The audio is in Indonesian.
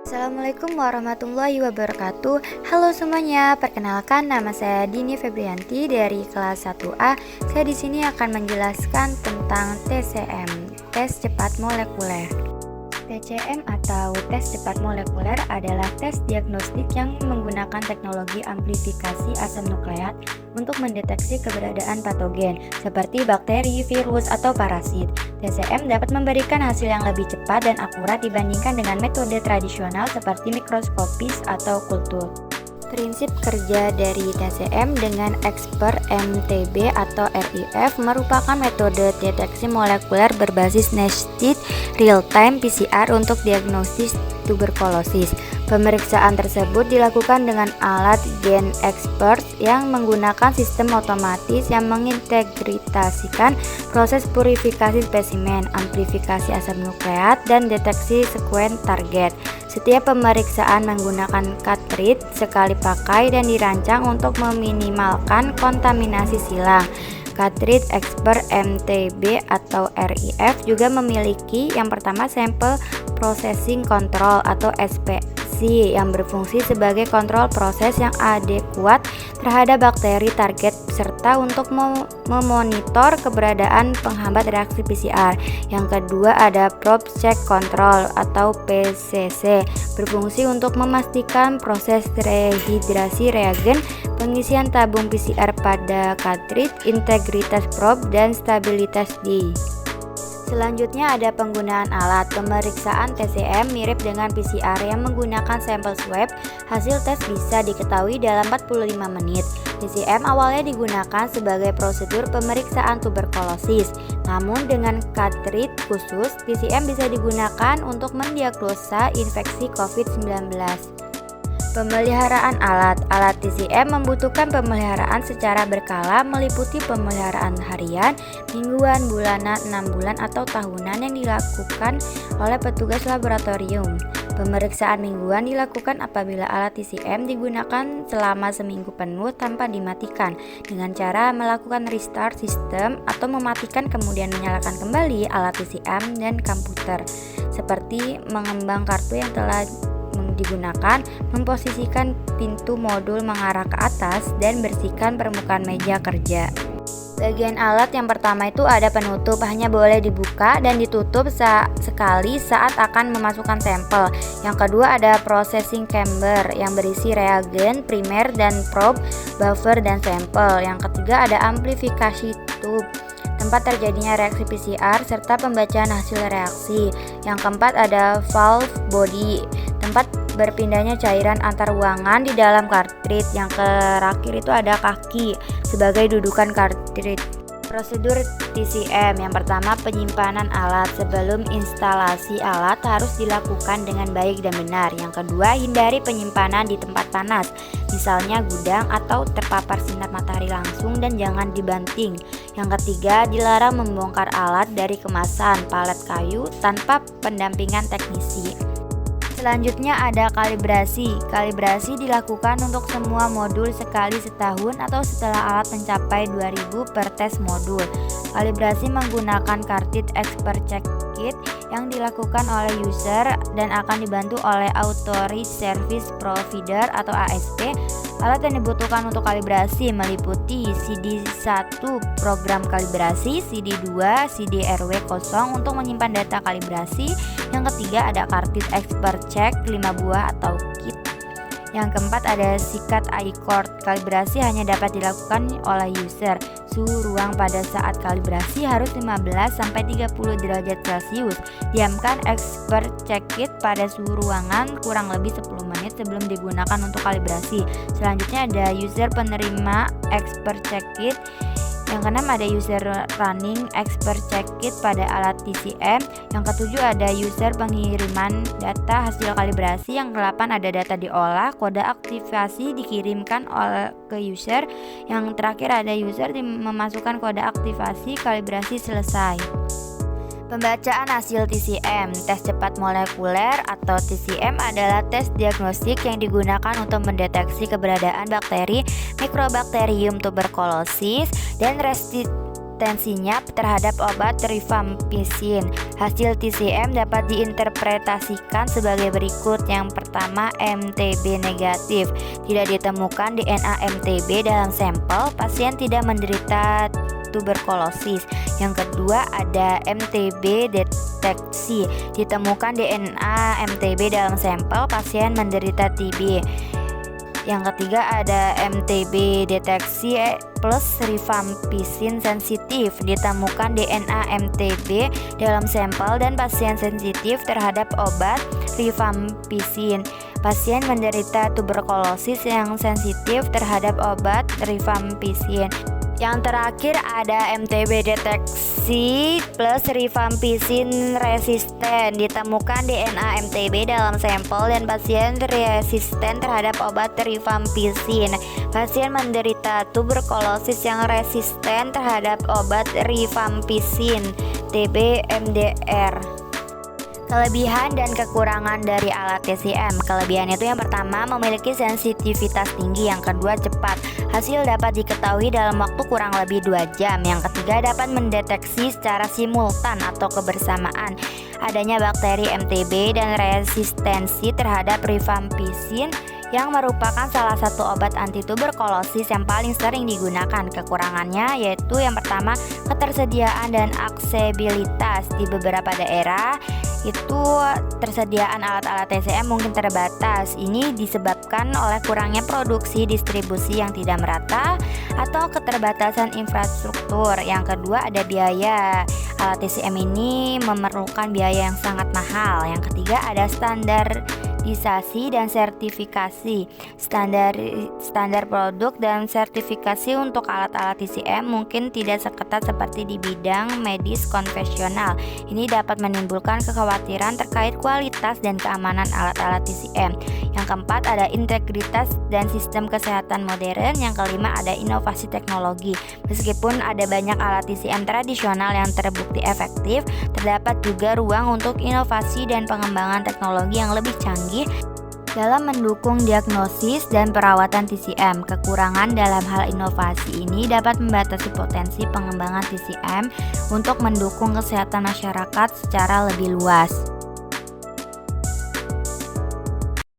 Assalamualaikum warahmatullahi wabarakatuh. Halo semuanya, perkenalkan nama saya Dini Febrianti dari kelas 1A. Saya di sini akan menjelaskan tentang TCM, tes cepat molekuler. TCM atau tes cepat molekuler adalah tes diagnostik yang menggunakan teknologi amplifikasi asam nukleat untuk mendeteksi keberadaan patogen seperti bakteri, virus, atau parasit. TCM dapat memberikan hasil yang lebih cepat dan akurat dibandingkan dengan metode tradisional seperti mikroskopis atau kultur. Prinsip kerja dari TCM dengan expert MTB atau RIF merupakan metode deteksi molekuler berbasis nested real-time PCR untuk diagnosis tuberkulosis. Pemeriksaan tersebut dilakukan dengan alat GenExpert yang menggunakan sistem otomatis yang mengintegrasikan proses purifikasi spesimen, amplifikasi asam nukleat, dan deteksi sekuen target. Setiap pemeriksaan menggunakan cartridge sekali pakai dan dirancang untuk meminimalkan kontaminasi silang. Cartridge Expert MTB atau RIF juga memiliki yang pertama Sample Processing Control atau SPC yang berfungsi sebagai kontrol proses yang adekuat terhadap bakteri target serta untuk memonitor keberadaan penghambat reaksi PCR. Yang kedua ada Probe Check Control atau PCC, berfungsi untuk memastikan proses rehidrasi reagen, pengisian tabung PCR pada cartridge, integritas probe, dan stabilitas D. Selanjutnya ada penggunaan alat. Pemeriksaan TCM mirip dengan PCR yang menggunakan sampel swab. Hasil tes bisa diketahui dalam 45 menit. TCM awalnya digunakan sebagai prosedur pemeriksaan tuberkulosis. Namun dengan cartridge khusus, TCM bisa digunakan untuk mendiagnosa infeksi COVID-19. Pemeliharaan alat. Alat TCM membutuhkan pemeliharaan secara berkala meliputi pemeliharaan harian, mingguan, bulanan, 6 bulan, atau tahunan yang dilakukan oleh petugas laboratorium. Pemeriksaan mingguan dilakukan apabila alat TCM digunakan selama seminggu penuh tanpa dimatikan dengan cara melakukan restart sistem atau mematikan kemudian menyalakan kembali alat TCM dan komputer, seperti mengembang kartu yang telah digunakan, memposisikan pintu modul mengarah ke atas, dan bersihkan permukaan meja kerja. Bagian alat yang pertama itu ada penutup, hanya boleh dibuka dan ditutup sekali saat akan memasukkan sampel. Yang kedua ada processing chamber yang berisi reagen, primer dan probe, buffer dan sampel. Yang ketiga ada amplifikasi tube, tempat terjadinya reaksi PCR serta pembacaan hasil reaksi. Yang keempat ada valve body, tempat berpindahnya cairan antar ruangan di dalam cartridge. Yang terakhir itu ada kaki sebagai dudukan cartridge. Prosedur TCM yang pertama, penyimpanan alat. Sebelum instalasi alat harus dilakukan dengan baik dan benar. Yang kedua, hindari penyimpanan di tempat panas, misalnya gudang atau terpapar sinar matahari langsung, dan jangan dibanting. Yang ketiga, dilarang membongkar alat dari kemasan palet kayu tanpa pendampingan teknisi. Selanjutnya ada kalibrasi. Kalibrasi dilakukan untuk semua modul sekali setahun atau setelah alat mencapai 2000 per tes modul. Kalibrasi menggunakan cartridge expert check kit yang dilakukan oleh user dan akan dibantu oleh Authorized Service Provider atau ASP. Alat yang dibutuhkan untuk kalibrasi meliputi CD1 program kalibrasi, CD2 CD-RW0 untuk menyimpan data kalibrasi. Yang ketiga ada cartridge expert check 5 buah atau kit. Yang keempat ada sikat I-cord. Kalibrasi hanya dapat dilakukan oleh user. Suhu ruang pada saat kalibrasi harus 15-30 derajat Celcius. Diamkan expert check kit pada suhu ruangan kurang lebih 10 menit sebelum digunakan untuk kalibrasi. Selanjutnya ada user penerima expert check kit. Yang keenam ada user running expert check kit pada alat TCM. Yang ketujuh ada user pengiriman data hasil kalibrasi. Yang kedelapan ada data diolah, kode aktivasi dikirimkan ke user. Yang terakhir ada user memasukkan kode aktivasi kalibrasi selesai. Pembacaan hasil TCM. Tes cepat molekuler atau TCM adalah tes diagnostik yang digunakan untuk mendeteksi keberadaan bakteri Mycobacterium tuberculosis dan potensinya terhadap obat rifampicin. Hasil TCM dapat diinterpretasikan sebagai berikut. Yang pertama, MTB negatif. Tidak ditemukan DNA MTB dalam sampel, pasien tidak menderita tuberkulosis. Yang kedua, ada MTB deteksi. Ditemukan DNA MTB dalam sampel, pasien menderita TB. Yang ketiga, ada MTB deteksi plus rifampicin sensitif. Ditemukan DNA MTB dalam sampel dan pasien sensitif terhadap obat rifampicin. Pasien menderita tuberkulosis yang sensitif terhadap obat rifampicin. Yang terakhir, ada MTB deteksi plus rifampicin resisten. Ditemukan DNA MTB dalam sampel dan pasien resisten terhadap obat rifampicin. Pasien menderita tuberkulosis yang resisten terhadap obat rifampicin. TB MDR. Kelebihan dan kekurangan dari alat TCM. Kelebihan itu yang pertama, memiliki sensitivitas tinggi. Yang kedua, cepat. Hasil dapat diketahui dalam waktu kurang lebih 2 jam. Yang ketiga, dapat mendeteksi secara simultan atau kebersamaan adanya bakteri MTB dan resistensi terhadap rifampicin yang merupakan salah satu obat antituberkulosis yang paling sering digunakan. Kekurangannya yaitu yang pertama, ketersediaan dan aksesibilitas. Di beberapa daerah itu tersediaan alat-alat TCM mungkin terbatas. Ini disebabkan oleh kurangnya produksi distribusi yang tidak merata atau keterbatasan infrastruktur. Yang kedua, ada biaya. Alat TCM ini memerlukan biaya yang sangat mahal. Yang ketiga, ada standarisasi dan sertifikasi. Standar produk dan sertifikasi untuk alat-alat TCM mungkin tidak seketat seperti di bidang medis konvensional. Ini dapat menimbulkan kekhawatiran terkait kualitas dan keamanan alat-alat TCM. Yang keempat, ada integritas dan sistem kesehatan modern. Yang kelima, ada inovasi teknologi. Meskipun ada banyak alat TCM tradisional yang terbukti efektif, terdapat juga ruang untuk inovasi dan pengembangan teknologi yang lebih canggih dalam mendukung diagnosis dan perawatan TCM. Kekurangan dalam hal inovasi ini dapat membatasi potensi pengembangan TCM untuk mendukung kesehatan masyarakat secara lebih luas.